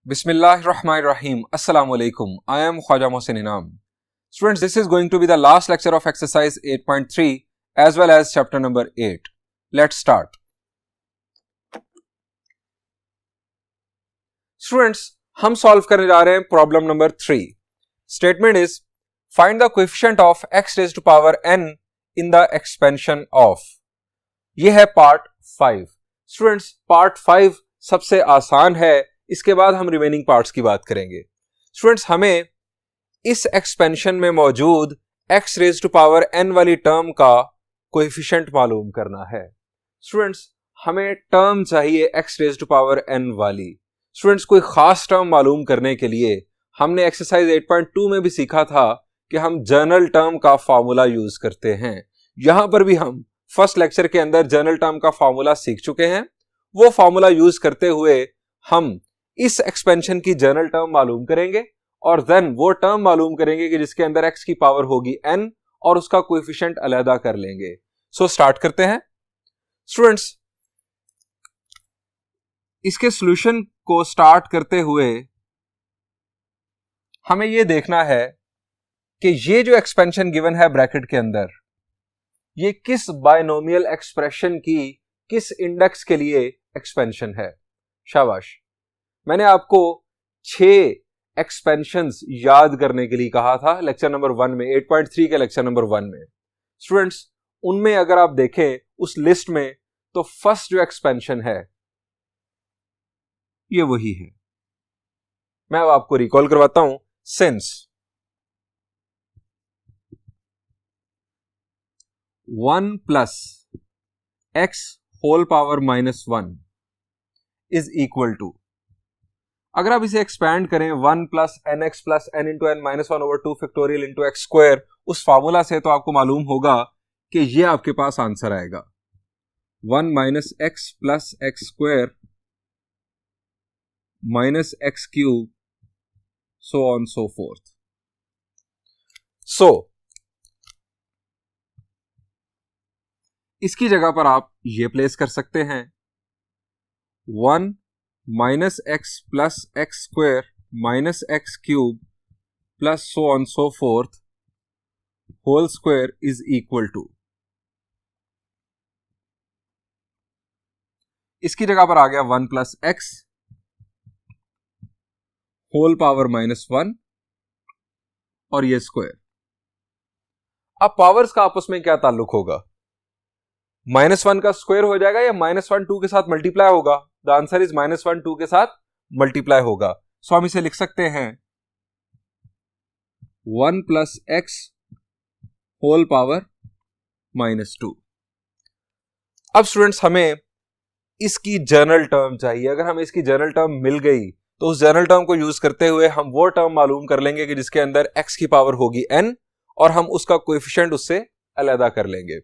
Bismillahirrahmanirrahim. Assalamu alaikum. I am Khwaja Mohsin Inam. Students, this is going to be the last lecture of exercise 8.3 as well as chapter number 8. Let's start. Students, हम solve करने जा रहे हैं problem number 3. Statement is, find the coefficient of x raised to power n in the expansion of. ये है part 5. Students, part 5 सबसे आसान है. इसके बाद हम रिमेनिंग पार्ट्स की बात करेंगे. स्टूडेंट्स, हमें इस एक्सपेंशन में मौजूद x raise to power n वाली टर्म का कोएफिशिएंट मालूम करना है. स्टूडेंट्स, हमें टर्म चाहिए x raise to power n वाली. स्टूडेंट्स, कोई खास टर्म मालूम करने के लिए हमने एक्सरसाइज 8.2 में भी सीखा था कि हम जनरल टर्म का फार्मूला यूज करते हैं. यहां पर भी हम फर्स्ट लेक्चर के अंदर जनरल टर्म का फार्मूला सीख चुके हैं. वो फार्मूला यूज करते हुए हम इस एक्सपेंशन की जनरल टर्म मालूम करेंगे और देन वो टर्म मालूम करेंगे कि जिसके अंदर x की पावर होगी n और उसका कोएफिशिएंट अलग कर लेंगे. सो स्टार्ट करते हैं. स्टूडेंट्स, इसके सॉल्यूशन को स्टार्ट करते हुए हमें यह देखना है कि ये जो एक्सपेंशन गिवन है ब्रैकेट के अंदर, ये किस बायनोमियल एक्सप्रेशन की किस इंडेक्स के लिए एक्सपेंशन है. शाबाश. मैंने आपको 6 एक्सपेंशंस याद करने के लिए कहा था लेक्चर नंबर 1 में, 8.3 के लेक्चर नंबर 1 में. स्टूडेंट्स, उनमें अगर आप देखें उस लिस्ट में तो फर्स्ट जो एक्सपेंशन है ये वही है. मैं अब आपको रिकॉल करवाता हूं. Since 1 plus x whole power minus 1 is equal to, अगर आप इसे एक्सपैंड करें 1 plus n x plus n into n minus 1 over 2 factorial into x square, उस फार्मूला से तो आपको मालूम होगा कि ये आपके पास आंसर आएगा 1 minus x plus x square minus x cube so on so forth. सो इसकी जगह पर आप ये प्लेस कर सकते हैं 1 minus x plus x square minus x cube plus so on so forth whole square is equal to, इसकी जगह पर आ गया 1 plus x whole power minus 1 और ये स्क्वायर. अब पावर्स का आपस में क्या ताल्लुक होगा? -1 का स्क्वायर हो जाएगा या -1 2 के साथ मल्टीप्लाई होगा? द आंसर इज -1 2 के साथ मल्टीप्लाई होगा. सो हम इसे लिख सकते हैं 1 प्लस एक्स होल पावर -2. अब स्टूडेंट्स, हमें इसकी जनरल टर्म चाहिए. अगर हमें इसकी जनरल टर्म मिल गई तो उस जनरल टर्म को यूज करते हुए हम वो टर्म मालूम कर लेंगे कि जिसके अंदर x की पावर होगी n और हम उसका कोएफिशिएंट उससे अलग कर लेंगे.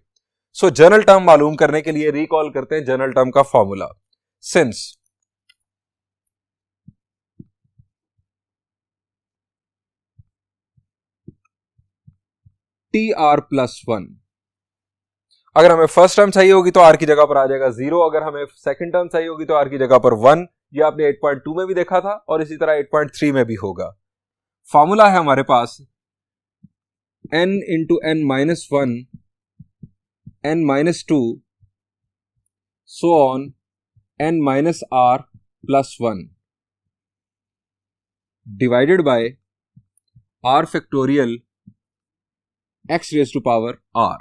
सो जनरल टर्म मालूम करने के लिए रिकॉल करते हैं जनरल टर्म का फॉर्मूला. सिंस tr प्लस 1, अगर हमें फर्स्ट टर्म चाहिए होगी तो r की जगह पर आ जाएगा 0. अगर हमें सेकंड टर्म चाहिए होगी तो r की जगह पर 1. ये आपने 8.2 में भी देखा था और इसी तरह 8.3 में भी होगा. फॉर्मूला है हमारे पास n into n minus 1 n minus 2 so on n minus r plus 1 divided by r factorial x raise to power r.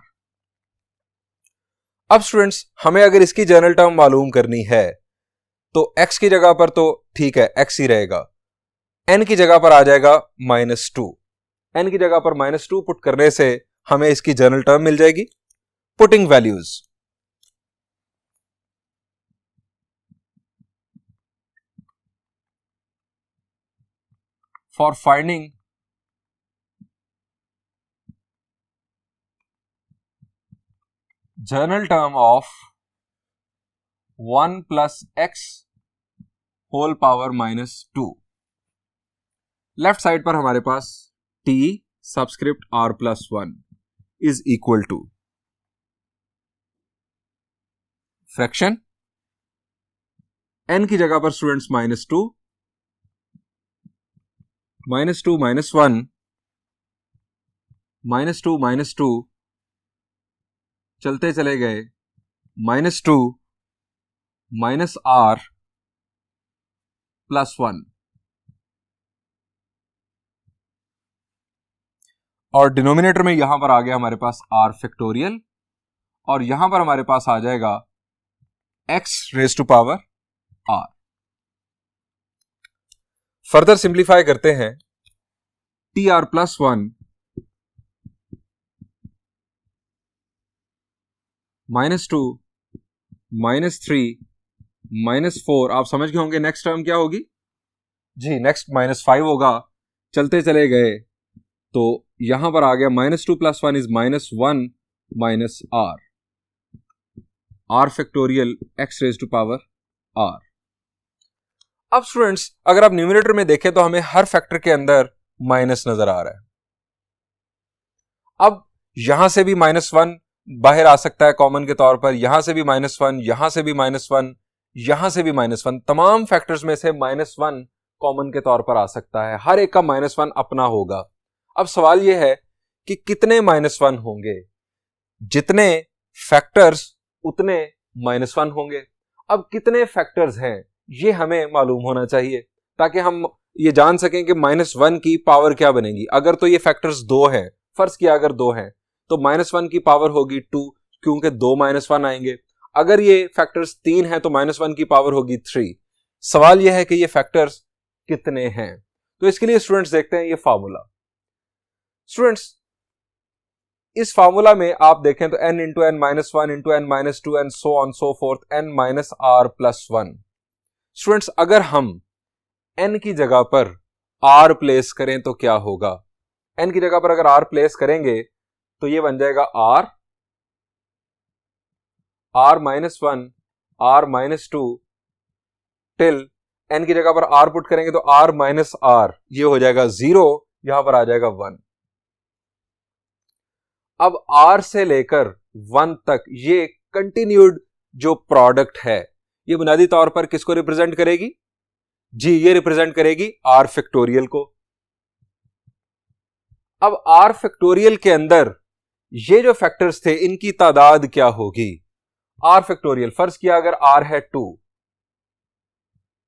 अब स्टूडेंट्स, हमें अगर इसकी जनरल टर्म मालूम करनी है तो x की जगह पर तो ठीक है x ही रहेगा, n की जगह पर आ जाएगा -2. n की जगह पर -2 पुट करने से हमें इसकी जनरल टर्म मिल जाएगी. Putting values, for finding general term of 1 plus x whole power -2, left side पर हमारे पास t subscript r plus 1 is equal to fraction n की जगह पर स्टूडेंट्स -2 -2 -1 -2 -2 चलते चले गए, -2 -r +1 और डिनोमिनेटर में यहां पर आ गया हमारे पास r फैक्टोरियल और यहां पर हमारे पास आ जाएगा x raise to power r। Further simplify करते हैं, tr +1 -2 -3 -4, आप समझ गए होंगे नेक्स्ट टर्म क्या होगी जी, नेक्स्ट -5 होगा। चलते चले गए तो यहां पर आ गया -2 + 1 is -1 -r, r factorial x raise to power r। अब स्टूडेंट्स अगर आप न्यूमरेटर में देखें तो हमें हर फैक्टर के अंदर माइनस नजर आ रहा है। अब यहां से भी -1 बाहर आ सकता है कॉमन के तौर पर, यहां से भी -1, यहां से भी -1, यहां से भी -1, तमाम फैक्टर्स में से -1 कॉमन के तौर पर आ सकता है। हर एक का -1 अपना होगा। अब सवाल यह है कि कितने -1 होंगे, जितने फैक्टर्स उतने -1 होंगे। अब कितने फैक्टर्स हैं ये हमें मालूम होना चाहिए ताकि हम ये जान सकें कि -1 की पावर क्या बनेगी। अगर तो ये फैक्टर्स 2 हैं, फर्ज किया अगर 2 हैं तो -1 की पावर होगी 2, क्योंकि 2 -1 आएंगे। अगर ये फैक्टर्स 3 हैं तो -1 की पावर होगी 3। सवाल यह है कि ये फैक्टर्स कितने हैं। तो इसके लिए स्टूडेंट्स देखते हैं ये फार्मूला। स्टूडेंट्स इस फार्मूला में आप देखें तो n into n -1 into n -2 and so on so fourth n -r +1। Students अगर हम n की जगह पर r प्लेस करें तो क्या होगा। n की जगह पर अगर r प्लेस करेंगे तो ये बन जाएगा r -1 r -2 टिल n की जगह पर r पुट करेंगे तो r -r, ये हो जाएगा 0, यहां पर आ जाएगा 1। अब r से लेकर 1 तक ये कंटिन्यूड जो प्रोडक्ट है ये बुनियादी तौर पर किसको रिप्रेजेंट करेगी जी, ये रिप्रेजेंट करेगी r फैक्टोरियल को। अब r फैक्टोरियल के अंदर ये जो फैक्टर्स थे इनकी तादाद क्या होगी। r फैक्टोरियल फर्ज किया अगर r है 2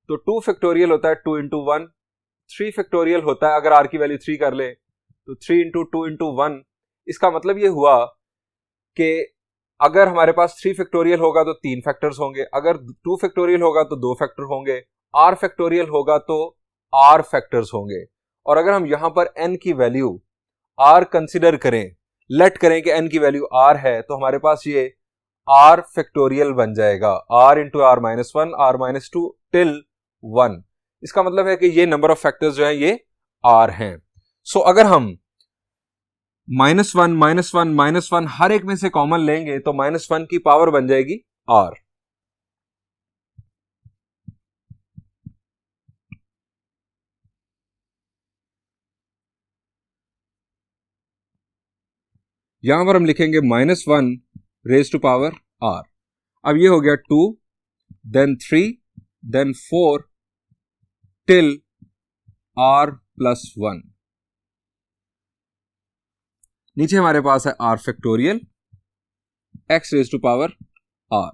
तो 2 फैक्टोरियल होता है 2 इंटू 1। 3 फैक्टोरियल होता है अगर r की वैल्यू 3 कर ले तो 3 इंटू 2 इंटू 1। इसका मतलब ये हुआ कि अगर हमारे पास 3 फैक्टोरियल होगा तो 3 फैक्टर्स होंगे, अगर 2 फैक्टोरियल होगा तो 2 फैक्टर होंगे, r फैक्टोरियल होगा तो r फैक्टर्स होंगे। और अगर हम यहां पर n की वैल्यू r कंसिडर करें, लेट करें कि n की वैल्यू r है, तो हमारे पास ये r फैक्टोरियल बन जाएगा, r into r -1 r -2 till 1। इसका मतलब है कि ये नंबर ऑफ फैक्टर्स जो है ये r हैं। सो अगर हम -1 -1 -1 हर एक में से कॉमन लेंगे तो -1 की पावर बन जाएगी r। यहां पर हम लिखेंगे -1 रेज टू पावर r। अब ये हो गया 2 देन 3 देन 4 टिल r +1। नीचे हमारे पास है r factorial x raise to power r।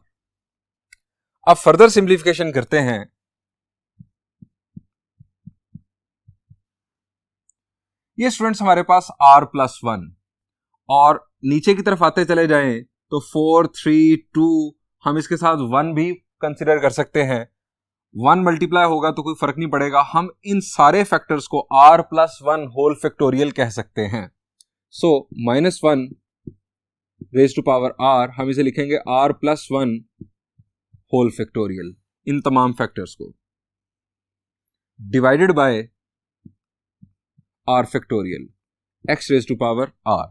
अब फर्दर सिंप्लीफिकेशन करते हैं। ये स्टूडेंट्स हमारे पास r +1 और नीचे की तरफ आते चले जाएं तो 4 3 2 हम इसके साथ 1 भी कंसिडर कर सकते हैं। 1 मल्टीप्लाई होगा तो कोई फर्क नहीं पड़ेगा। हम इन सारे फैक्टर्स को r +1 होल फैक्टोरियल कह सकते हैं। सो -1 रेज टू पावर r, हम इसे लिखेंगे r +1 होल फैक्टोरियल, इन तमाम फैक्टर्स को divided by r factorial x raise to power r।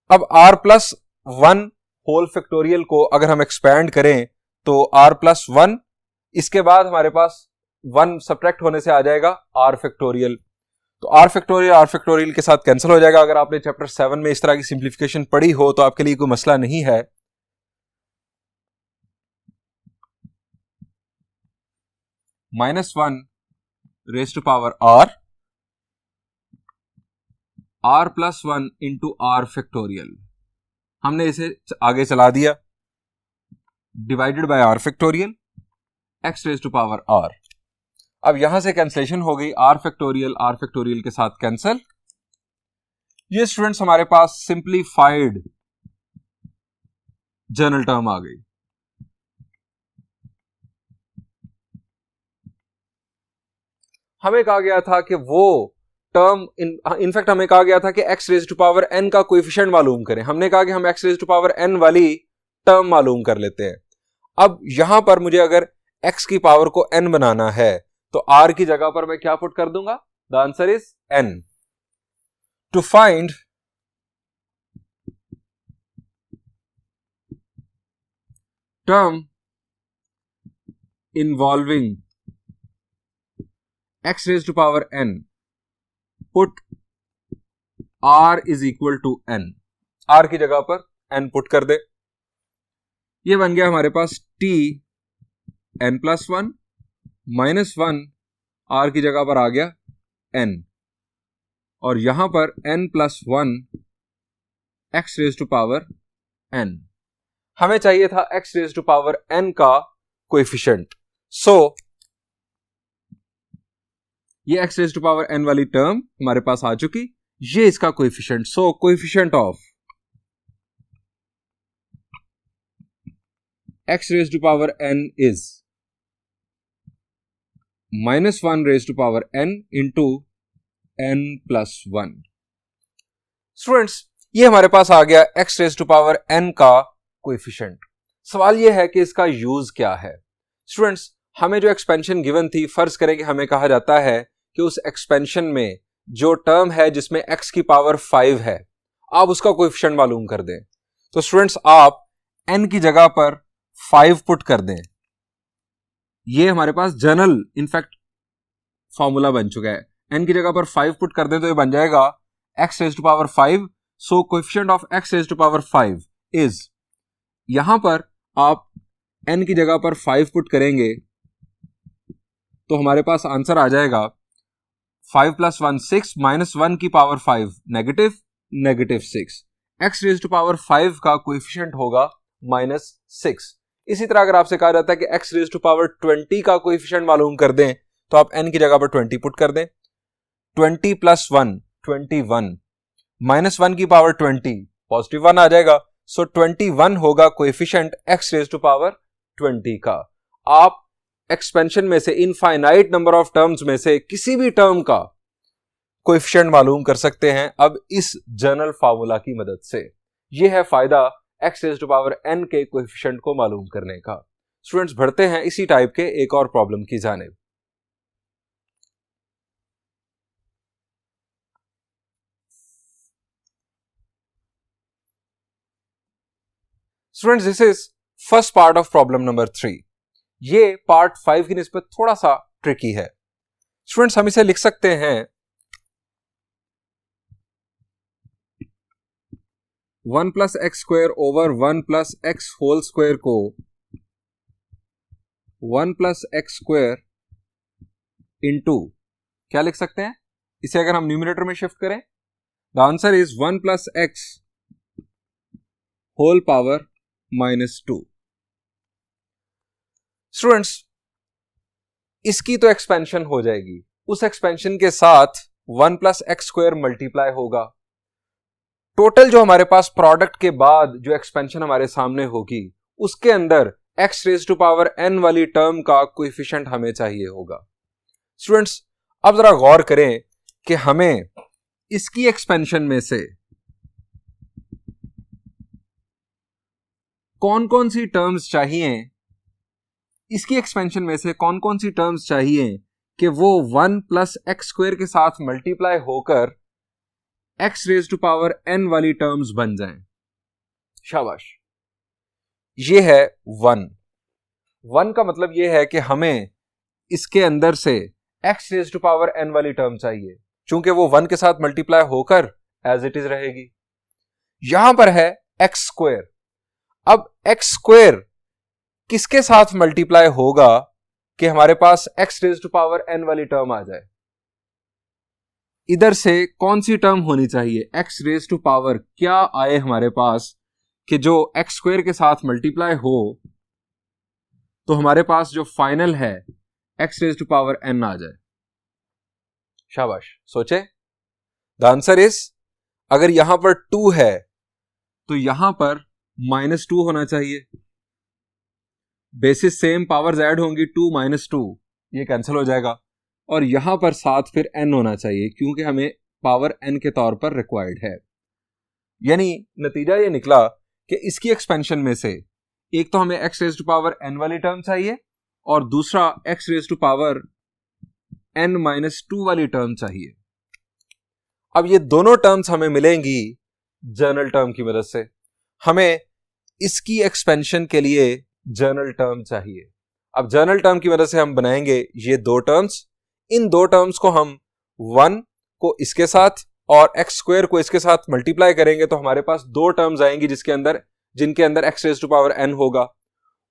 अब r +1 होल फैक्टोरियल को अगर हम एक्सपैंड करें तो r +1, इसके बाद हमारे पास 1 सब्ट्रैक्ट होने से आ जाएगा r फैक्टोरियल। तो r फैक्टोरियल के साथ कैंसिल हो जाएगा। अगर आपने चैप्टर 7 में इस तरह की सिंप्लीफिकेशन पढ़ी हो तो आपके लिए कोई मसला नहीं है। -1 raise to power r r plus 1 into r factorial, हमने इसे आगे चला दिया, divided by r factorial x raise to power r। अब यहां से कैंसलेशन हो गई, आर फैक्टोरियल के साथ कैंसल। ये स्टूडेंट्स हमारे पास सिंप्लीफाइड जनरल टर्म आ गई। हमें कहा गया था कि वो टर्म इनफैक्ट हमें कहा गया था कि x raise to power n का कोएफिशिएंट मालूम करें। हमने कहा कि हम x raise to power n वाली टर्म मालूम कर लेते हैं। अब यहां पर मुझे अगर x की पावर को n बनाना है तो r की जगह पर मैं क्या पुट कर दूंगा? The answer is n। To find term involving x raised to power n, put r is equal to n। r की जगह पर n पुट कर दे। ये बन गया हमारे पास t n plus 1 minus 1, r की जगह पर आ गया n, और यहां पर n plus 1 x raise to power n। हमें चाहिए था x raise to power n का कोएफिशिएंट। सो ये x raise to power n वाली टर्म हमारे पास आ चुकी, ये इसका coefficient. So coefficient of x raise to power n is -1 raise to power n into n plus 1। Students, ये हमारे पास आ गया x raise to power n का कोएफिशिएंट। सवाल यह है कि इसका यूज क्या है। स्टूडेंट्स, हमें जो एक्सपेंशन गिवन थी, फर्ज करें कि हमें कहा जाता है कि उस एक्सपेंशन में जो टर्म है जिसमें x की पावर 5 है, आप उसका कोएफिशिएंट मालूम कर दें। तो स्टूडेंट्स, आप n की जगह पर 5 पुट कर दें। ये हमारे पास जनरल इनफैक्ट फॉर्मूला बन चुका है। n की जगह पर 5 पुट कर दें तो ये बन जाएगा x raise to power 5। So coefficient of x raise to power 5 is, यहां पर आप n की जगह पर 5 पुट करेंगे तो हमारे पास आंसर आ जाएगा 5 प्लस 1 6 माइनस 1 की power 5 negative 6। x raise to power 5 का कोएफिशिएंट होगा -6। इसी तरह अगर आपसे कहा जाता है कि x रेज टू पावर 20 का कोएफिशिएंट मालूम कर दें तो आप n की जगह पर 20 पुट कर दें। 20 प्लस 1 21, माइनस 1 की पावर 20 पॉजिटिव 1 आ जाएगा। सो 21 होगा coefficient x raise to power 20 का। आप एक्सपेंशन में से इनफाइनाइट नंबर ऑफ टर्म्स में से किसी भी टर्म का कोएफिशिएंट मालूम कर सकते हैं अब इस जनरल फार्मूला की मदद से। यह है फायदा x raise to power n के कोएफिशिएंट को मालूम करने का। स्टूडेंट्स, बढ़ते हैं इसी टाइप के एक और प्रॉब्लम की जानिब। Students, this is first part of problem number 3। ये पार्ट 5 की निस्बत थोड़ा सा ट्रिकी है। स्टूडेंट्स, हम इसे लिख सकते हैं 1 plus x square over 1 plus x whole square को 1 प्लस एक्स स्क्वायर इंटू क्या लिख सकते हैं? इसे अगर हम न्यूमरेटर में शिफ्ट करें, the answer is 1 plus x whole power -2। Students, इसकी तो एक्सपेंशन हो जाएगी, उस एक्सपेंशन के साथ 1 प्लस एक्स स्क्वायर मल्टीप्लाई होगा। टोटल जो हमारे पास प्रोडक्ट के बाद जो एक्सपेंशन हमारे सामने होगी उसके अंदर x raise to power n वाली टर्म का कोएफिशिएंट हमें चाहिए होगा। स्टूडेंट्स, अब जरा गौर करें कि हमें इसकी एक्सपेंशन में से कौन कौन सी टर्म्स चाहिए, इसकी एक्सपेंशन में से कौन कौन सी टर्म्स चाहिए कि वो 1 प्लस एक्स स्क्वायर के साथ मल्टीप्लाई होकर x raise to power n वाली टर्म्स बन जाएं। शाबाश, ये है 1 का मतलब ये है कि हमें इसके अंदर से x raise to power n वाली टर्म चाहिए, चूंकि वो 1 के साथ मल्टीप्लाई होकर एज इट इज रहेगी। यहां पर है x स्क्वायर। अब x स्क्वायर किसके साथ मल्टीप्लाई होगा कि हमारे पास x raise to power n वाली टर्म आ जाए? इधर से कौन सी टर्म होनी चाहिए, एक्स रेज टू पावर क्या आए हमारे पास कि जो एक्स स्क्वायर के साथ मल्टीप्लाई हो तो हमारे पास जो फाइनल है x raise to power n आ जाए। शाबाश, सोचे। द आंसर इज, अगर यहां पर 2 है तो यहां पर -2 होना चाहिए। बेसिस सेम, पावर्स ऐड होंगी, 2 - 2 ये कैंसिल हो जाएगा। और यहां पर साथ फिर n होना चाहिए क्योंकि हमें पावर n के तौर पर रिक्वायर्ड है। यानी नतीजा ये निकला कि इसकी एक्सपेंशन में से एक तो हमें x raise to power n वाली टर्म चाहिए और दूसरा x raise to power n -2 वाली टर्म चाहिए। अब ये दोनों टर्म्स हमें मिलेंगी जर्नल टर्म की मदद से। हमें इसकी एक्सपेंशन के लिए जर्नल टर्म चाहिए। अब जर्नल टर्म की मदद से हम बनाएंगे ये दो टर्म्स। इन दो टर्म्स को हम 1 को इसके साथ और एक्स स्क्वायर को इसके साथ मल्टीप्लाई करेंगे तो हमारे पास दो टर्म्स आएंगी जिनके अंदर x raise to power n होगा।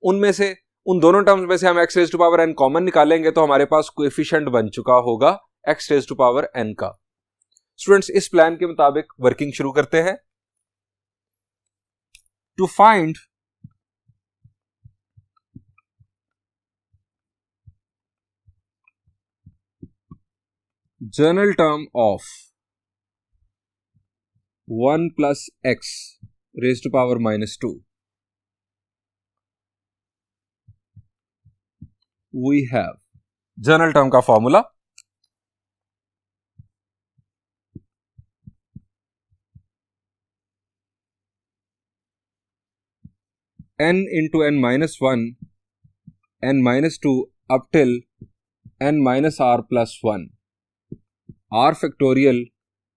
उनमें से उन दोनों टर्म्स में से हम x raise to power n common निकालेंगे तो हमारे पास कोएफिशिएंट बन चुका होगा x raise to power n का। स्टूडेंट्स, इस प्लान के मुताबिक वर्किंग शुरू करते हैं। To find general term of 1 + x raised to power -2, we have general term का formula n into n - 1 n -2 up till n - r plus 1 r factorial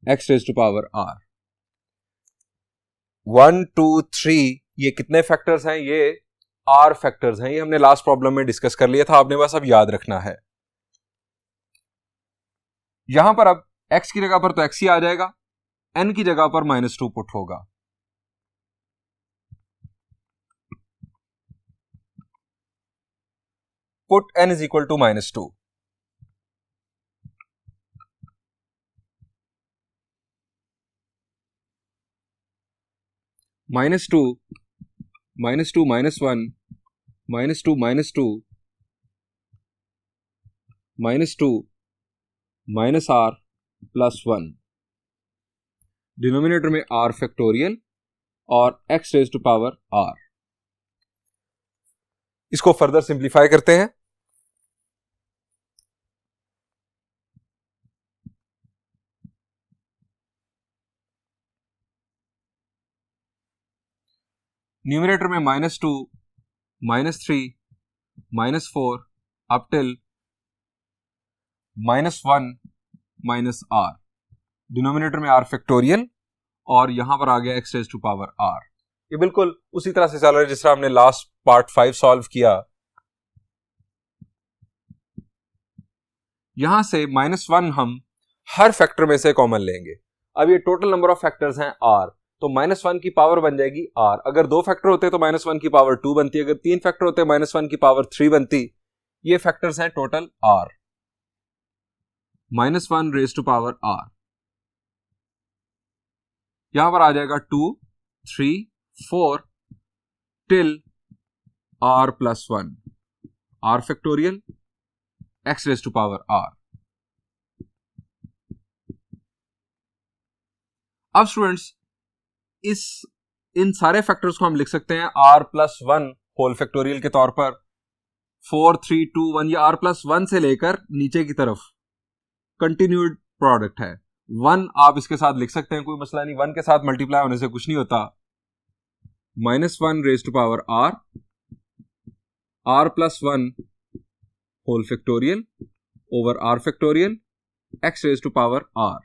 x raised to power r। 1 2 3 ये कितने factors हैं? ये r factors हैं। ये हमने last problem में discuss कर लिया था, आपने बस अब याद रखना है। यहां पर अब x की जगह पर तो x ही आ जाएगा, n की जगह पर -2 पुट होगा। Put n is equal to -2। -2 -2 -1 -2 -2 -2 -r plus 1, denominator में r फैक्टोरियल और x raise to power r। इसको फर्दर सिंप्लीफाई करते हैं। न्यूमिनेटर में -2 -3 -4 अप टिल -1 -r, डिनोमिनेटर में r फैक्टोरियल और यहां पर आ गया x raise to power r। ये बिल्कुल उसी तरह से चल रहा है जिस तरह हमने लास्ट पार्ट 5 सॉल्व किया। यहां से -1 हम हर फैक्टर में से कॉमन लेंगे। अब ये टोटल नंबर ऑफ फैक्टर्स हैं r, तो -1 की पावर बन जाएगी r। अगर 2 फैक्टर होते तो -1 की पावर 2 बनती, अगर 3 फैक्टर होते -1 की पावर 3 बनती। ये फैक्टर्स हैं total r, -1 raise to power r। यहां पर आ जाएगा 2 3 4 till r plus 1 r factorial x raise to power r। अब स्टूडेंट्स, इन सारे फैक्टर्स को हम लिख सकते हैं r plus 1 होल फैक्टोरियल के तौर पर। 4 3 2 1 ये r plus 1 से लेकर नीचे की तरफ कंटिन्यूड प्रोडक्ट है। 1 आप इसके साथ लिख सकते हैं, कोई मसला नहीं, 1 के साथ मल्टीप्लाई होने से कुछ नहीं होता। -1 raise to power r plus 1 whole factorial over r factorial x raise to power r।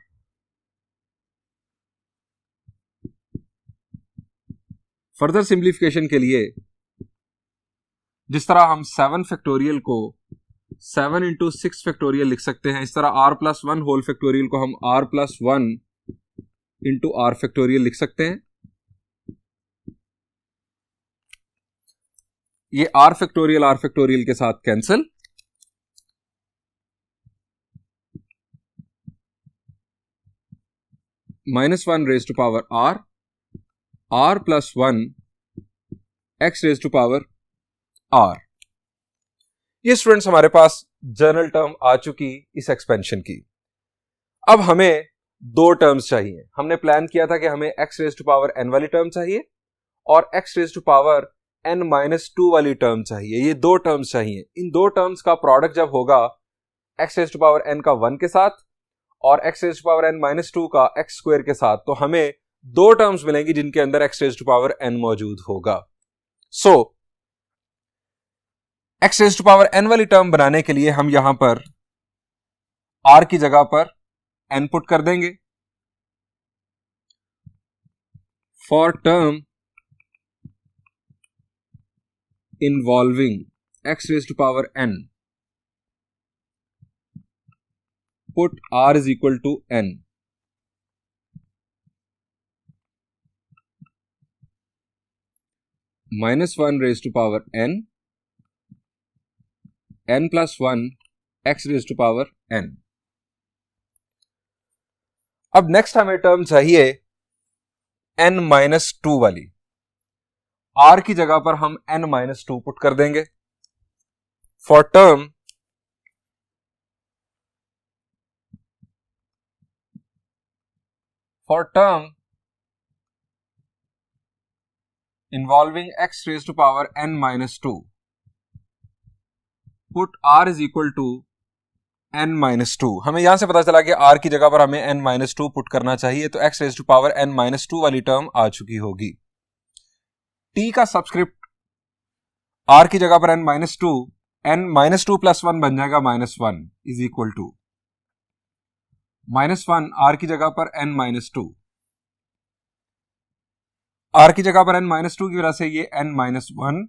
Further simplification के लिए जिस तरह हम 7 फैक्टोरियल को 7 into 6 फैक्टोरियल लिख सकते हैं, इस तरह r plus 1 होल फैक्टोरियल को हम r plus 1 into r factorial लिख सकते हैं। ये r फैक्टोरियल के साथ cancel. -1 raise to power r, r plus 1 x raise to power r. ये स्टूडेंट्स हमारे पास जनरल टर्म आ चुकी इस एक्सपेंशन की। अब हमें दो टर्म्स चाहिए। हमने प्लान किया था कि हमें x raise to power n वाली टर्म चाहिए और x raise to power n-2 वाली टर्म चाहिए। ये दो टर्म्स चाहिए। इन दो टर्म्स का प्रोडक्ट जब होगा x raise to power n का 1 के साथ और x raise to power n-2 का एक्स स्क्वायर के साथ, तो हमें दो टर्म्स मिलेंगी जिनके अंदर x raise to power n मौजूद होगा। So x raise to power n वाली टर्म बनाने के लिए हम यहां पर r की जगह पर n पुट कर देंगे। For term involving x raised to power n, put r is equal to n. -1 raised to power n, n plus 1 x raised to power n. अब नेक्स्ट हमें टर्म चाहिए n-2 वाली। r की जगह पर हम n-2 पुट कर देंगे। For term involving x raised to power n-2, put r is equal to n-2। हमें यहां से पता चला कि r की जगह पर हमें n-2 पुट करना चाहिए, तो x raised to power n-2 वाली टर्म आ चुकी होगी। t का सबस्क्रिप्ट r की जगह पर n-2, n-2 प्लस 1 बन जाएगा -1 इज इक्वल टू -1 r की जगह पर n-2, r की जगह पर n-2 की वजह से ये n-1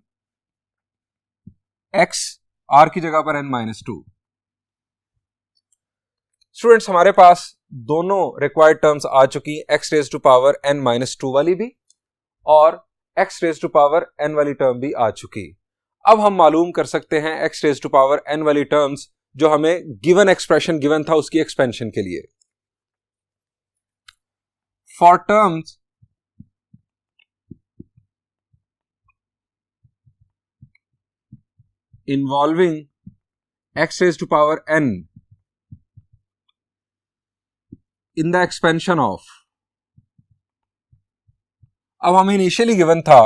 x, r की जगह पर n-2। स्टूडेंट्स हमारे पास दोनों रिक्वायर्ड टर्म्स आ चुकी, x raise to power n-2 वाली भी और x raise to power n वाली टर्म भी आ चुकी। अब हम मालूम कर सकते हैं x raise to power n वाली टर्म्स जो हमें गिवन एक्सप्रेशन गिवन था उसकी एक्सपेंशन के लिए। For terms involving x raised to power n in the expansion of, अब हमें इनिशियली गिवन था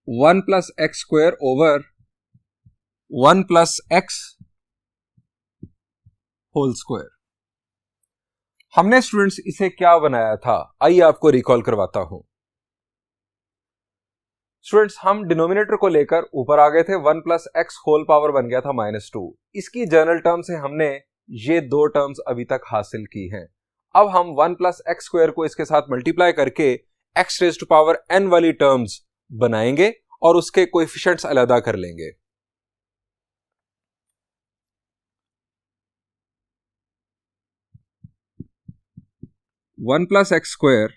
1 plus x square over 1 plus x whole square. हमने स्टूडेंट्स इसे क्या बनाया था, आइए आपको रिकॉल करवाता हूं। स्टूडेंट्स हम डिनोमिनेटर को लेकर ऊपर आ गए थे, 1 प्लस एक्स होल पावर बन गया था -2। इसकी जनरल टर्म से हमने ये दो टर्म्स अभी तक हासिल की हैं। अब हम 1 प्लस एक्स स्क्वायर को इसके साथ मल्टीप्लाई करके x raise to power n वाली टर्म्स बनाएंगे और उसके कोएफिशिएंट्स अलग कर लेंगे। वन प्लस एक्स स्क्वायर,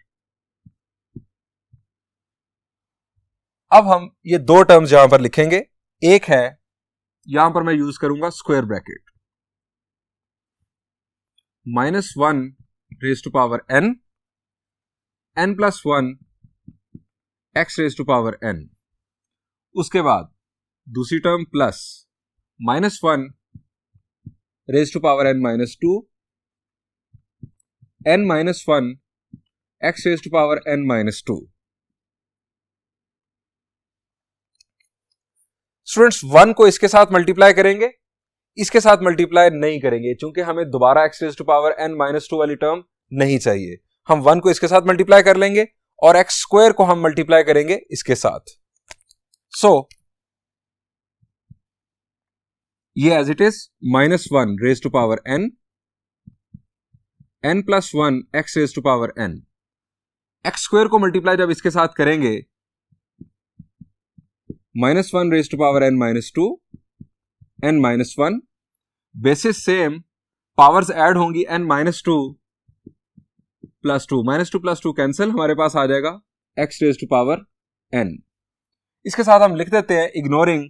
अब हम ये दो टर्म्स यहां पर लिखेंगे। एक है, यहां पर मैं यूज करूंगा square bracket, -1 raise to power n, n plus 1 x raise to power n। उसके बाद दूसरी term plus -1 raise to power n-2, n-1 x raise to power n-2। Students 1 को इसके साथ मल्टीप्लाई करेंगे, इसके साथ मल्टीप्लाई नहीं करेंगे क्योंकि हमें दोबारा x raise to power n-2 वाली टर्म नहीं चाहिए। हम 1 को इसके साथ मल्टीप्लाई कर लेंगे और x स्क्वायर को हम मल्टीप्लाई करेंगे इसके साथ। सो ये as it is -1 raise to power n, n plus 1 x raise to power n। x square को मल्टीप्लाई जब इसके साथ करेंगे, -1 raise to power n-2, n-1, bases same, powers add होंगी, n-2 प्लस 2, -2 प्लस 2 कैंसिल, हमारे पास आ जाएगा x raise to power n। इसके साथ हम लिख देते हैं इग्नोरिंग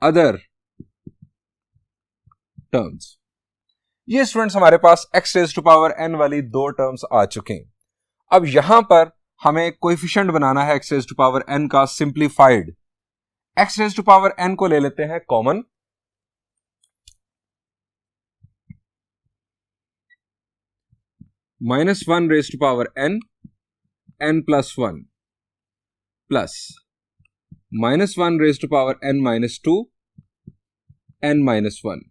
अदर टर्म्स। ये स्टूडेंट्स हमारे पास x raise to power n वाली दो टर्म्स आ चुके हैं। अब यहां पर हमें कोएफिशिएंट बनाना है x raise to power n का simplified. x raise to power n को ले लेते हैं common, -1 raise to power n, n plus 1 plus -1 raise to power n minus 2, n minus 1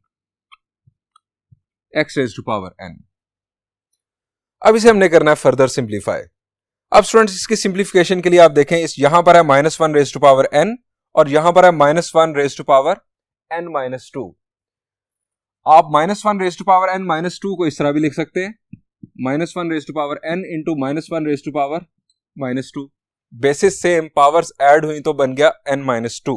x raise to power n। अब इसे हमने करना है फर्दर सिंप्लीफाई। अब स्टूडेंट्स इसकी सिंप्लीफिकेशन के लिए आप देखें, इस यहां पर है -1 रेज टू पावर n और यहां पर है -1 raise to power n minus 2। आप -1 raise to power n minus 2 को इस तरह भी लिख सकते हैं, -1 raise to power n into -1 raise to power -2। Bases same, powers add हुई तो बन गया n माइनस 2।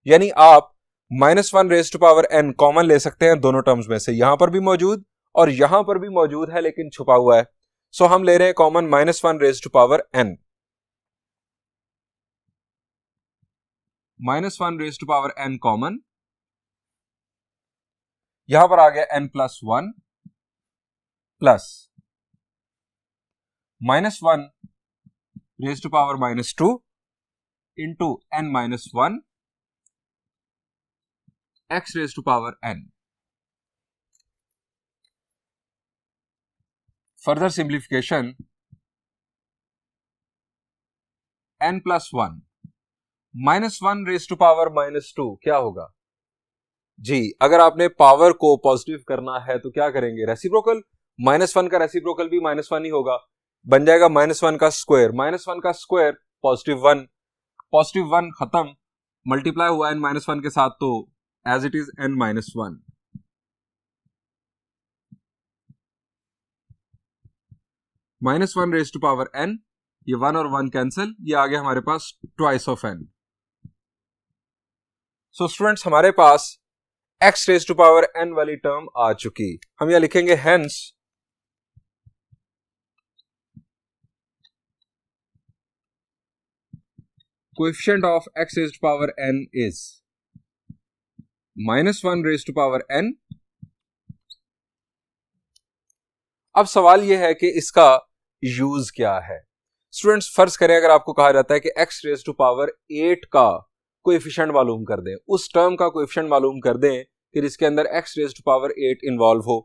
यानी आप -1 raise to power n common ले सकते हैं दोनों टर्म्स में से, यहां पर भी मौजूद और यहां पर भी मौजूद है लेकिन छुपा हुआ है। सो हम ले रहे हैं common -1 raise to power n, -1 raise to power n common, यहां पर आ गया n plus 1 plus -1 raise to power -2 into n minus 1 x raise to power n। Further simplification, n plus 1 -1 raise to power -2 क्या होगा जी? अगर आपने power को positive करना है तो क्या करेंगे? रेसिप्रोकल। -1 का रेसिप्रोकल भी -1 ही होगा, बन जाएगा -1 का स्क्वायर। -1 का स्क्वायर +1 खत्म, मल्टीप्लाई हुआ n माइनस 1 के साथ तो as it is n minus 1। -1 raise to power n, ये 1 और 1 कैंसिल, ये आ गया हमारे पास twice of n। So students हमारे पास x raise to power n वाली टर्म आ चुकी। हम यहां लिखेंगे hence coefficient of x raise to power n is -1 raise to power n। अब सवाल यह है कि इसका यूज क्या है। स्टूडेंट्स फर्ज करें अगर आपको कहा जाता है कि x रेज टू पावर 8 का कोएफिशिएंट मालूम कर दें, उस टर्म का कोएफिशिएंट मालूम कर दें कि जिसके अंदर x raise to power 8 involve हो।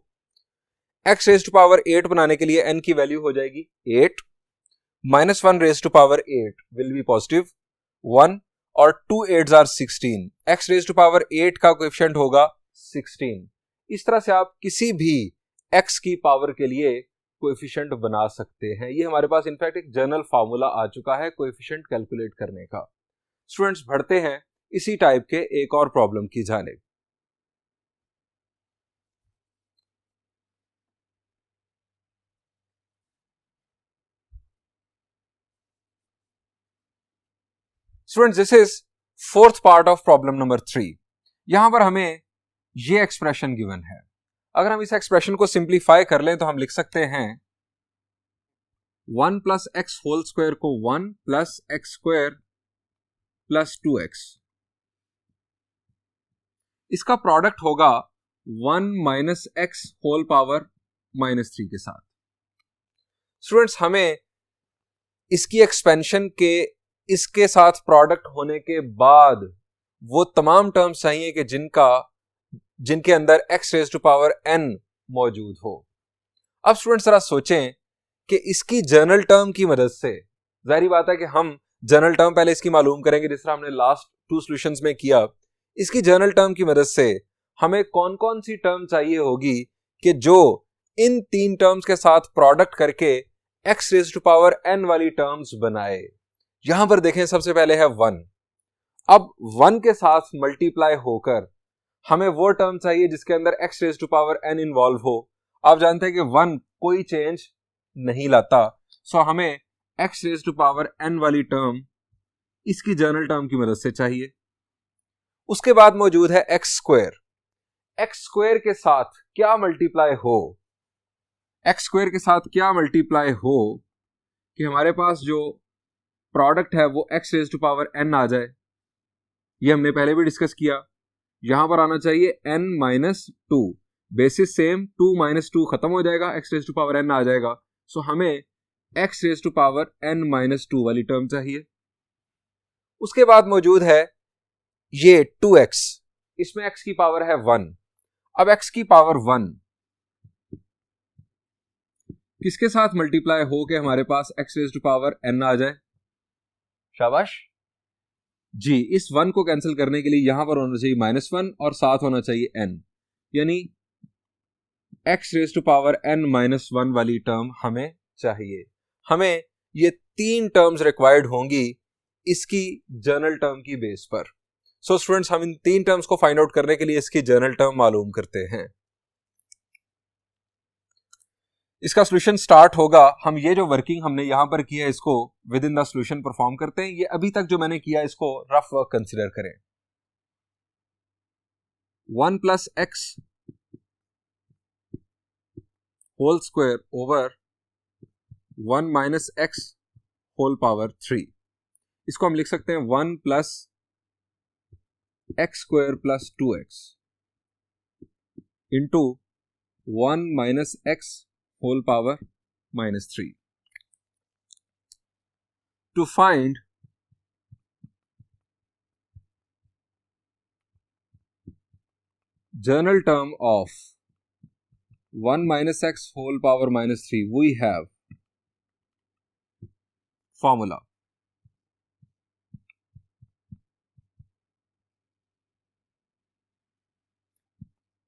x रेज टू पावर 8 बनाने के लिए n की वैल्यू हो जाएगी 8, -1 raise to power 8 will be positive 1 और 2 8s are 16। x raise to power 8 का कोएफिशिएंट होगा 16। इस तरह से आप किसी भी x की पावर के लिए कोएफिशिएंट बना सकते हैं। ये हमारे पास इनफैक्ट एक जनरल फार्मूला आ चुका है कोएफिशिएंट कैलकुलेट करने का। स्टूडेंट्स बढ़ते हैं इसी टाइप के एक और प्रॉब्लम की जानिब। Students this is fourth part of problem number 3। यहां पर हमें ये एक्सप्रेशन गिवन है। अगर हम इस एक्सप्रेशन को सिंप्लीफाई कर लें तो हम लिख सकते हैं 1 प्लस एक्स होल स्क्वायर को 1 plus x square plus 2x, इसका प्रोडक्ट होगा 1 माइनस एक्स होल पावर -3 के साथ। स्टूडेंट्स हमें इसकी एक्सपेंशन के इसके साथ प्रोडक्ट होने के बाद वो तमाम टर्म्स चाहिए कि जिनके अंदर x raise to power n मौजूद हो। अब स्टूडेंट्स जरा सोचें कि इसकी जनरल टर्म की मदद से, जाहिर बात है कि हम जनरल टर्म पहले इसकी मालूम करेंगे जिस तरह हमने लास्ट 2 सॉल्यूशंस में किया। इसकी जनरल टर्म की मदद से हमें कौन कौन सी टर्म चाहिए होगी कि जो इन 3 टर्म्स के साथ प्रोडक्ट करके x raise to power n वाली टर्म्स बनाए। यहां पर देखें सबसे पहले है 1। अब 1 के साथ मल्टीप्लाई होकर हमें वो टर्म चाहिए जिसके अंदर x raise to power n involve हो। आप जानते हैं कि 1 कोई चेंज नहीं लाता, सो हमें x raise to power n वाली टर्म इसकी जनरल टर्म की मदद से चाहिए। उसके बाद मौजूद है x स्क्वायर। x स्क्वायर के साथ क्या मल्टीप्लाई हो, x स्क्वायर के साथ क्या मल्टीप्लाई हो कि हमारे पास जो प्रोडक्ट है वो x raise to power n आ जाए। ये हमने पहले भी डिस्कस किया। यहां पर आना चाहिए n minus 2। Bases same, 2 minus 2 खत्म हो जाएगा, x raise to power n आ जाएगा। सो हमें x raise to power n minus 2 वाली टर्म चाहिए। उसके बाद मौजूद है ये 2x, इसमें x की पावर है 1। अब x की पावर 1 किसके साथ मल्टीप्लाई हो के हमारे पास x raise to power n आ जाए? शाबाश जी। इस 1 को कैंसिल करने के लिए यहां पर होना चाहिए -1 और साथ होना चाहिए n, यानी x raise to power n minus 1 वाली टर्म हमें चाहिए। हमें ये 3 टर्म्स रिक्वायर्ड होंगी इसकी जर्नल टर्म की बेस पर। सो स्टूडेंट्स, हम इन 3 टर्म्स को फाइंड आउट करने के लिए इसकी जर्नल टर्म मालूम करते हैं। इसका सॉल्यूशन स्टार्ट होगा, हम ये जो वर्किंग हमने यहां पर की है इसको with in the solution perform करते हैं। ये अभी तक जो मैंने किया इसको रफ वर्क कंसीडर करें। 1 plus x whole square over 1 minus x whole power 3। इसको हम लिख सकते हैं 1 plus x square plus 2x into 1 minus x whole power minus 3। To find general term of 1 minus x whole power minus 3, we have formula.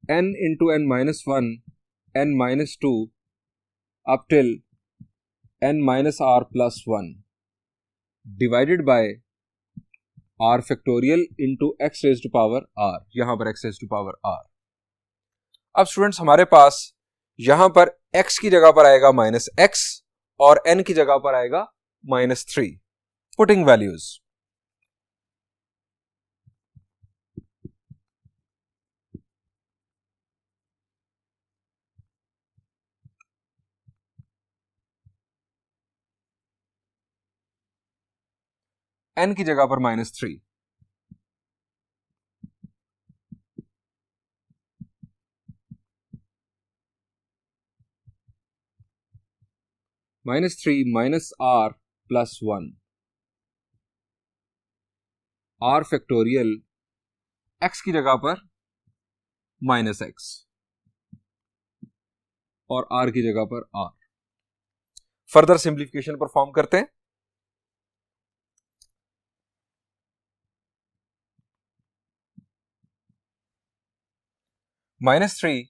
n into n minus 1, n minus 2, up till n minus r plus 1 divided by r factorial into x raised to power r, यहां पर x raised to power r। अब students, हमारे पास यहां पर x की जगह पर आएगा -x और n की जगह पर आएगा -3। पुटिंग वैल्यूज, n की जगह पर -3, -3 minus r plus 1, r factorial x की जगह पर -x और r की जगह पर r। फर्दर सिंप्लीफिकेशन परफॉर्म करते हैं। -3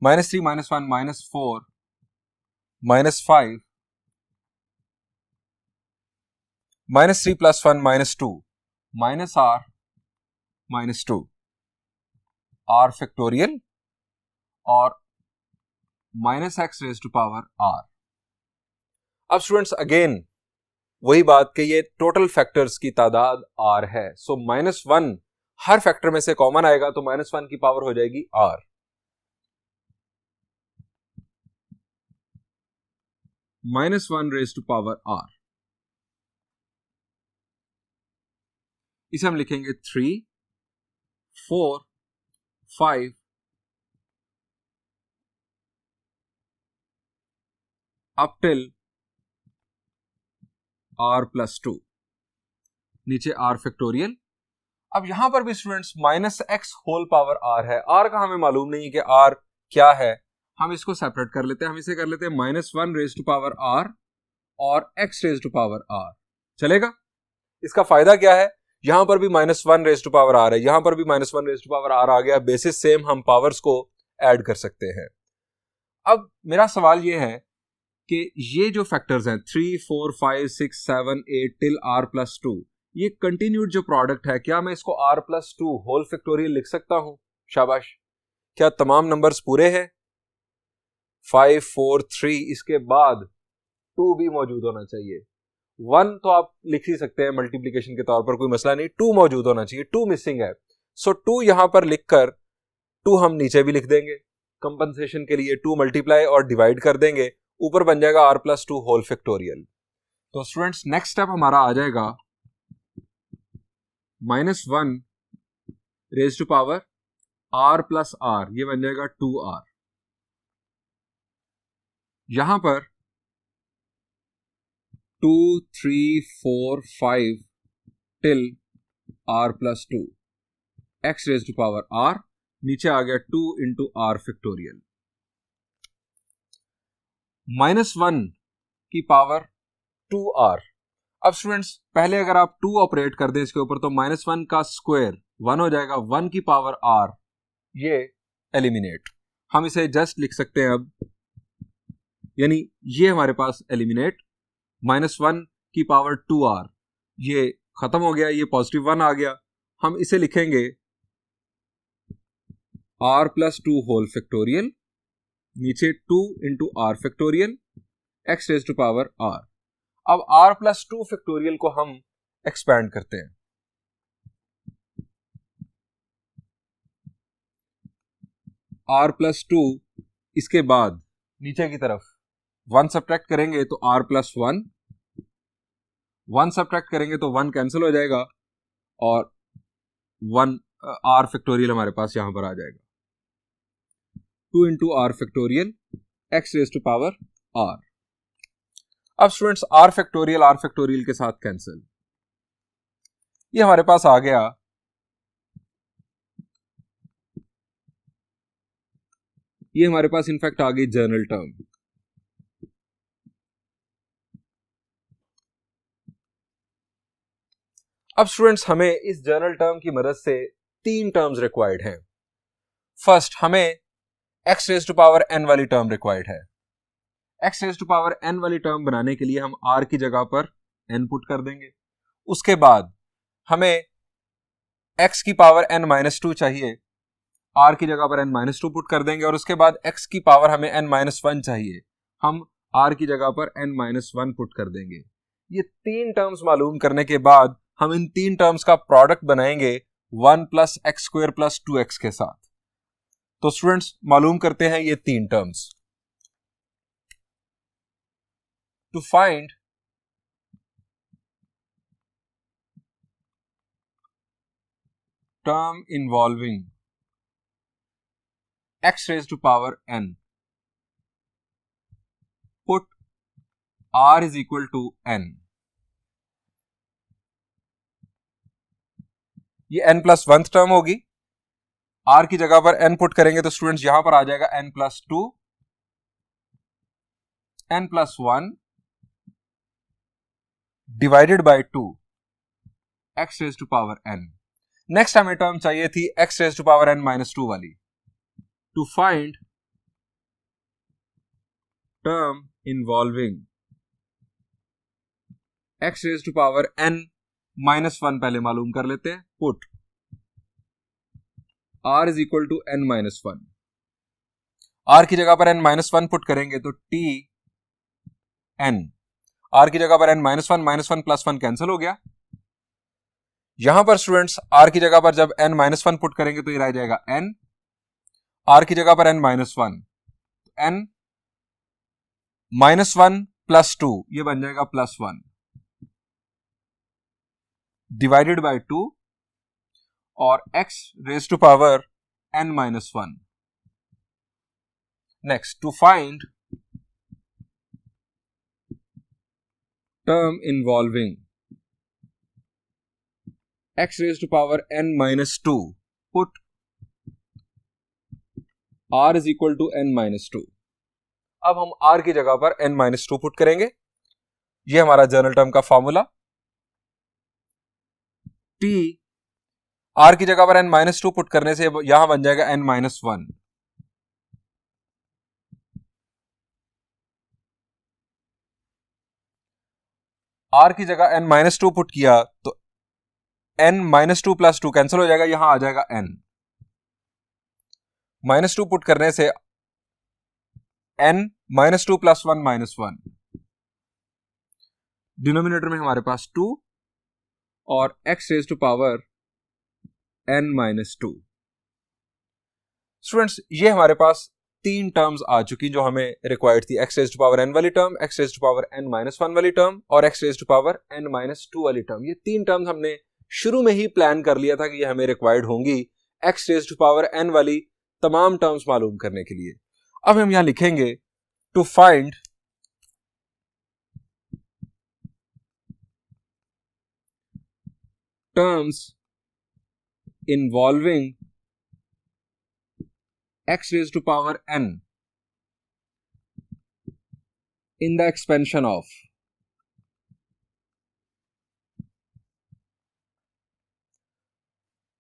-3 -1 -4 -5 -3 plus 1 -2 -r -2 r फैक्टोरियल और -x raise to power r। अब स्टूडेंट्स, अगेन वही बात कि ये टोटल फैक्टर्स की तादाद r है। सो -1 हर फैक्टर में से कॉमन आएगा तो -1 की पावर हो जाएगी r। -1 raise to power r, इसे हम लिखेंगे 3, 4, 5 अप टिल r प्लस 2, नीचे r फैक्टोरियल। अब यहां पर भी students -x whole power r है। r का हमें मालूम नहीं कि r क्या है, हम इसको सेपरेट कर लेते हैं। हम इसे कर लेते हैं -1 रेज टू पावर r और x raise to power r। चलेगा? इसका फायदा क्या है, यहां पर भी -1 रेज टू पावर r है, यहां पर भी -1 रेज टू पावर r आ गया। बेसिस सेम, हम पावर्स को ऐड कर सकते हैं। अब मेरा सवाल यह है कि ये जो फैक्टर्स हैं 3, 4, 5, 6, 7, 8 टिल r प्लस 2, ये कंटिन्यूड जो प्रोडक्ट है, क्या मैं इसको r प्लस 2 होल फैक्टोरियल लिख सकता हूं? शाबाश। क्या तमाम नंबर्स पूरे हैं? 5, 4, 3, इसके बाद 2 भी मौजूद होना चाहिए। 1 तो आप लिख ही सकते हैं मल्टीप्लीकेशन के तौर पर, कोई मसला नहीं। 2 मौजूद होना चाहिए, 2 मिसिंग है। सो 2 यहां पर लिखकर 2 हम नीचे भी लिख देंगे कंपनसेशन के लिए। 2 मल्टीप्लाई और डिवाइड कर देंगे, ऊपर बन जाएगा r प्लस 2 होल फैक्टोरियल। तो स्टूडेंट्स, नेक्स्ट स्टेप हमारा आ जाएगा -1 raise to power r plus r, ये बन जाएगा 2r। यहां पर 2, 3, 4, 5 till r plus 2, x raise to power r, नीचे आ गया 2 इंटू r फैक्टोरियल। -1 की पावर 2r। अब स्टूडेंट्स पहले अगर आप 2 ऑपरेट कर दें इसके ऊपर तो -1 का स्क्वायर 1 हो जाएगा, 1 की पावर r, ये एलिमिनेट। हम इसे जस्ट लिख सकते हैं अब, यानी ये हमारे पास एलिमिनेट, -1 की पावर 2r, ये खत्म हो गया, ये पॉजिटिव 1 आ गया। हम इसे लिखेंगे r प्लस 2 होल फैक्टोरियल, नीचे 2 into r factorial, x raise to power r। अब r प्लस 2 फैक्टोरियल को हम एक्सपैंड करते हैं। r प्लस 2, इसके बाद नीचे की तरफ 1 सब्ट्रैक्ट करेंगे तो r प्लस 1, 1 सब्ट्रैक्ट करेंगे तो 1 कैंसिल हो जाएगा और 1 r फैक्टोरियल हमारे पास यहां पर आ जाएगा, 2 into r factorial, x raise to power r। अब स्टूडेंट्स r फैक्टोरियल के साथ कैंसिल, ये हमारे पास आ गया ये हमारे पास इनफैक्ट आ गई जनरल टर्म। अब स्टूडेंट्स हमें इस जनरल टर्म की मदद से 3 टर्म्स रिक्वायर्ड हैं। फर्स्ट, हमें x raise to power n वाली टर्म रिक्वायर्ड है। x raise to power n वाली टर्म बनाने के लिए हम r की जगह पर n पुट कर देंगे। उसके बाद हमें x की पावर n-2 चाहिए, r की जगह पर n-2 पुट कर देंगे। और उसके बाद x की पावर हमें n-1 चाहिए, हम r की जगह पर n-1 पुट कर देंगे। ये 3 टर्म्स मालूम करने के बाद हम इन 3 टर्म्स का प्रोडक्ट बनाएंगे 1 plus x square plus 2x के साथ। तो स्टूडेंट्स मालूम करते हैं ये 3 terms. To find term involving x raised to power n, put r is equal to n। ये n प्लस 1 टर्म होगी, r की जगह पर n पुट करेंगे तो स्टूडेंट्स यहां पर आ जाएगा n plus 2, n plus 1 divided by 2, x raise to power n। Next हमें टर्म चाहिए थी x raise to power n-2 वाली। To find term involving x raised to power n-1 पहले मालूम कर लेते हैं। Put r is equal to n-1, r की जगह पर n-1 पुट करेंगे तो t n, r की जगह पर n-1 प्लस 1 कैंसिल हो गया। यहां पर स्टूडेंट्स r की जगह पर जब n-1 पुट करेंगे तो ये रह जाएगा n, r की जगह पर n-1, n-1 प्लस 2, ये बन जाएगा प्लस 1 डिवाइडेड बाय 2 और x raise to power n-1। Next, to find term involving x raise to power n-2, put r is equal to n-2। अब हम r की जगह पर n-2 पुट करेंगे। यह हमारा जनरल टर्म का फॉर्मूला, t r की जगह पर n-2 पुट करने से यहां बन जाएगा n-1। r की जगह n-2 पुट किया तो n-2 प्लस 2 कैंसिल हो जाएगा, यहां आ जाएगा n। -2 पुट करने से n-2 प्लस 1 -1, डिनोमिनेटर में हमारे पास 2 और x raise to power n-2। Students ये हमारे पास 3 टर्म्स आ चुकी जो हमें रिक्वायर्ड थी, x raise to power n वाली term, x raise to power n-1 वाली टर्म और x raise to power n-2 वाली टर्म। ये 3 टर्म्स हमने शुरू में ही प्लान कर लिया था कि ये हमें रिक्वायर्ड होंगी x raise to power n वाली तमाम टर्म्स मालूम करने के लिए। अब हम यहां लिखेंगे to find terms involving x raised to power n in the expansion of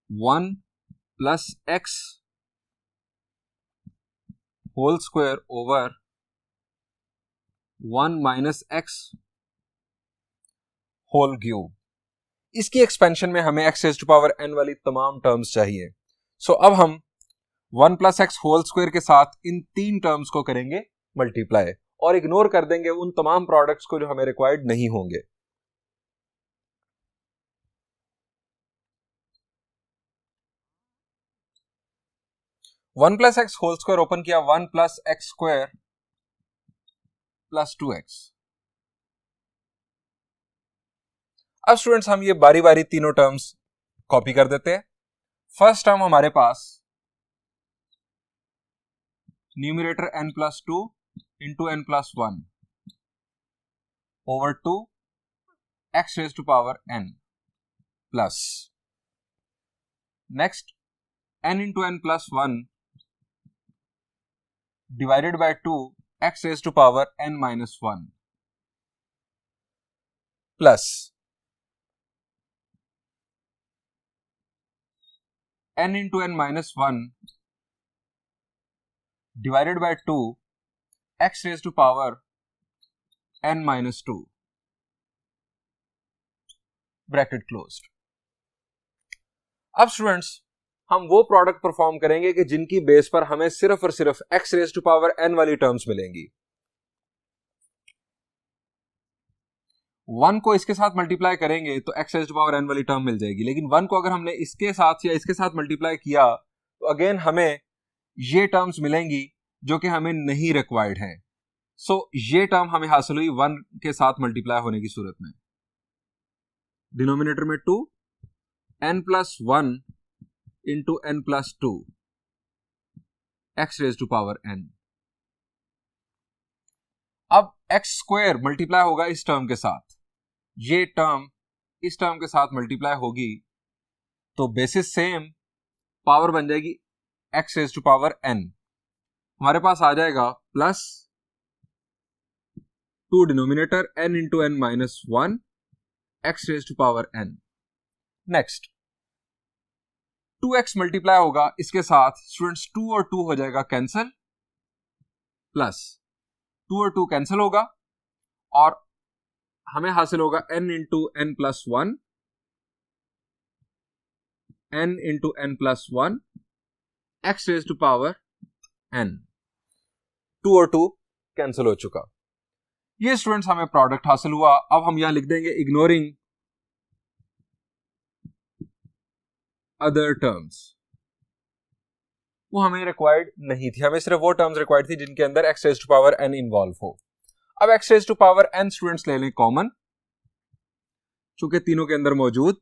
1 plus x whole square over 1 minus x whole cube। इसकी एक्सपेंशन में हमें x raised to power n वाली तमाम टर्म्स चाहिए। सो अब हम 1 प्लस एक्स होल स्क्वायर के साथ इन तीन टर्म्स को करेंगे मल्टीप्लाई और इग्नोर कर देंगे उन तमाम प्रोडक्ट्स को जो हमें रिक्वायर्ड नहीं होंगे। One plus x whole square open किया, 1 plus x square plus 2x। अब स्टूडेंट्स हम ये बारी बारी तीनों टर्म्स कॉपी कर देते हैं। फर्स्ट टर्म हमारे पास numerator n plus 2 into n plus 1 over 2 x raise to power n plus next n into n plus 1 divided by 2 x raise to power n minus 1 plus n into n minus 1 divided by 2 x raised to power n minus 2 bracket closed. अब students हम वो product perform करेंगे कि जिनकी base पर हमें सिर्फ और सिर्फ x raised to power n वाली टर्म्स मिलेंगी। 1 को इसके साथ मल्टीप्लाई करेंगे तो x raised to power n वाली टर्म मिल जाएगी, लेकिन 1 को अगर हमने इसके साथ या इसके साथ मल्टीप्लाई किया तो अगेन हमें ये टर्म्स मिलेंगी जो कि हमें नहीं रिक्वायर्ड है। सो ये टर्म हमें हासिल हुई 1 के साथ मल्टीप्लाई होने की सूरत में। डिनोमिनेटर में 2 n plus 1 into n plus 2 x raise to power n। अब x स्क्वायर मल्टीप्लाई होगा इस टर्म के साथ, ये टर्म इस टर्म के साथ मल्टीप्लाई होगी तो बेसिस सेम पावर बन जाएगी x raise to power n। हमारे पास आ जाएगा plus 2 denominator n into n minus 1 x raise to power n। Next 2x multiply होगा इसके साथ स्टूडेंट्स 2 और 2 हो जाएगा कैंसिल, प्लस 2 और 2 कैंसिल होगा और हमें हासिल होगा n into n plus 1 n into n plus 1 x raise to power n। 2 और 2 कैंसिल हो चुका। ये स्टूडेंट्स हमें प्रोडक्ट हासिल हुआ। अब हम यहां लिख देंगे इग्नोरिंग अदर टर्म्स, वो हमें रिक्वायर्ड नहीं थी, हमें सिर्फ वो टर्म्स रिक्वायर्ड थी जिनके अंदर x raise to power n involve हो। अब x raise to power n students ले लें कॉमन, चूंकि तीनों के अंदर मौजूद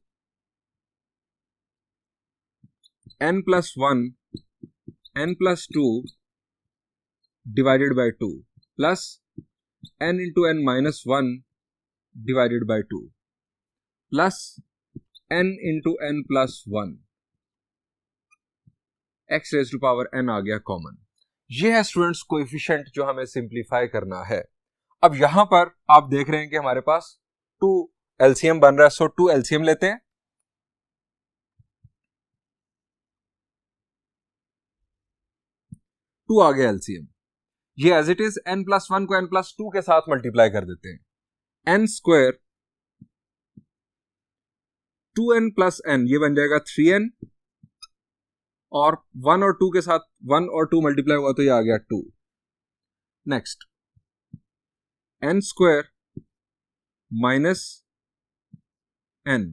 n plus 1 n plus 2 divided by 2 plus n into n minus 1 divided by 2 plus n into n plus 1 x raise to power n आ गया कॉमन। ये है स्टूडेंट्स कोएफिशिएंट जो हमें सिंप्लीफाई करना है। अब यहां पर आप देख रहे हैं कि हमारे पास 2 एलसीएम बन रहा है, सो 2 एलसीएम लेते हैं। टू आ गया एलसीएम। ये as it is n plus 1 को n प्लस 2 के साथ मल्टीप्लाई कर देते हैं। n square 2n plus n ये बन जाएगा 3n और 1 और 2 के साथ 1 और 2 मल्टीप्लाई हुआ तो ये आ गया 2। Next n square minus n,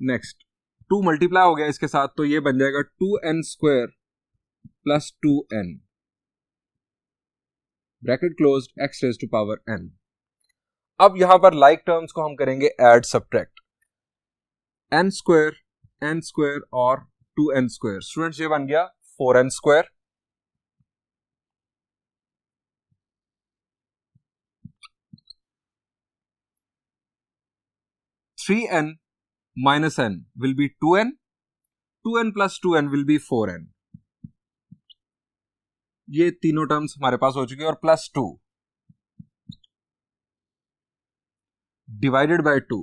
next 2 multiply हो गया इसके साथ तो ये बन जाएगा 2n square plus 2n bracket closed x raise to power n। अब यहां पर लाइक टर्म्स को हम करेंगे ऐड सब्ट्रैक्ट। n स्क्वायर और 2n स्क्वायर। स्टूडेंट्स ये बन गया 4n square. Three n minus n will be 2n, 2n plus 2n will be 4n। ये तीनों टर्म्स हमारे पास हो चुकी है, और plus 2 divided by 2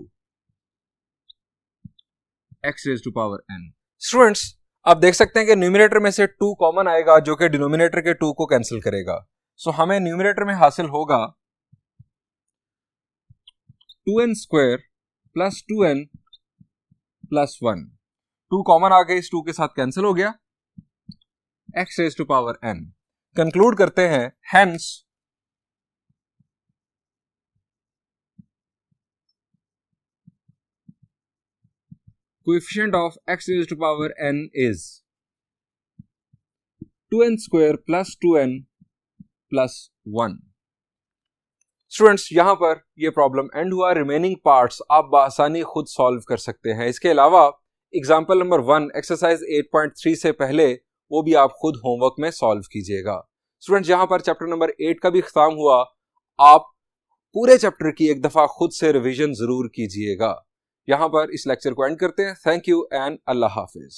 x raise to power n। Students आप देख सकते हैं कि न्यूमरेटर में से 2 कॉमन आएगा जो कि डिनोमिनेटर के 2 को कैंसिल करेगा। सो हमें न्यूमरेटर में हासिल होगा 2n square plus 2n plus 1। 2 common आ गए, इस 2 के साथ कैंसिल हो गया, x raise to power n। Conclude करते हैं, hence coefficient of x raised to power n is 2n square plus 2n plus 1। Students यहां पर यह प्रॉब्लम एंड हुआ। रिमेनिंग पार्ट्स आप बआसानी खुद सॉल्व कर सकते हैं। इसके अलावा एग्जाम्पल नंबर 1 एक्सरसाइज 8.3 से पहले वो भी आप खुद होमवर्क में सॉल्व कीजिएगा। स्टूडेंट्स यहां पर चैप्टर नंबर 8 का भी खत्म हुआ। आप पूरे चैप्टर की एक दफा खुद से रिवीजन जरूर कीजिएगा। यहां पर इस लेक्चर को एंड करते हैं। Thank you and Allah Hafiz.